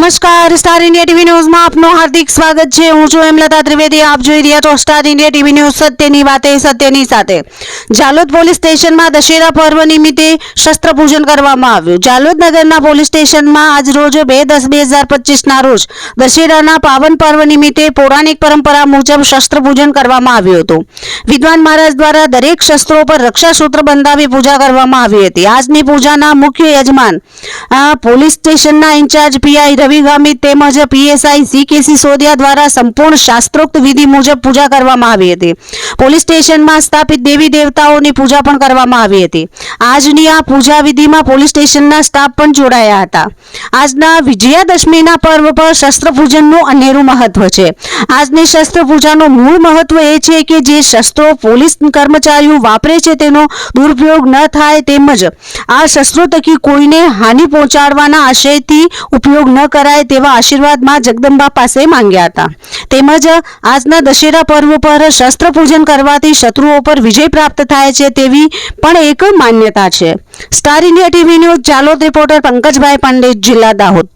નમસ્કાર, star India TV ન્યૂઝમાં આપનું હાર્દિક સ્વાગત છે। હું છું હેમલતા ત્રિવેદી। આપ જોઈ રહ્યા છો સ્ટાર ઇન્ડિયા ટીવી ન્યૂઝ। સત્યની વાતે સત્યની સાથે। જાલોદ પોલીસ સ્ટેશનમાં દશેરા પર્વ નિમિત્તે શસ્ત્ર પૂજન કરવામાં આવ્યું। જાલોદ નગરના પોલીસ સ્ટેશનમાં આજ રોજ 2/10/2025 ના રોજ દશેરાના પાવન પર્વ નિમિત્તે પૌરાણિક પરંપરા મુજબ શસ્ત્ર પૂજન કરવામાં આવ્યું હતું। વિદ્વાન મહારાજ દ્વારા દરેક શસ્ત્રો પર રક્ષાસૂત્ર બંધાવી પૂજા કરવામાં આવી હતી। આજની પૂજાના મુખ્ય યજમાન પોલીસ સ્ટેશનના ઇન્ચાર્જ પીઆઈ રવિ ગામિત તેમજ પીએસઆઈ CK સિસોદિયા દ્વારા સંપૂર્ણ શાસ્ત્રોક્ત વિધિ મુજબ પૂજા કરવામાં આવી હતી। પોલીસ સ્ટેશનમાં સ્થાપિત દેવી દેવતાઓની પૂજા પણ કરવામાં આવી હતી। આજની આ પૂજા વિધિમાં પોલીસ સ્ટેશનના સ્ટાફ પણ જોડાયા હતા। આજના વિજયાદશમીના પર્વ પર શસ્ત્ર પૂજનનું અનેરું મહત્વ છે। આજની શસ્ત્ર પૂજાનું મૂળ મહત્વ એ છે કે જે શસ્ત્રો પોલીસ કર્મચારીઓ વાપરે છે તેનો દુરુપયોગ ન થાય તેમજ આ શસ્ત્રો થકી કોઈને હાનિ પહોંચાડવાના આશયથી ઉપયોગ ન કરાય તેવા આશીર્વાદ માં જગદંબા પાસે માંગ્યા હતા। તેમજ આજના દશેરા પર્વ પર શસ્ત્ર પૂજન કરવાથી શત્રુઓ પર વિજય પ્રાપ્ત થાય છે તેવી પણ એક માન્યતા છે। Star India TV news Jhalod reporter Pankajbhai Pandey, જિલ્લા દાહોદ।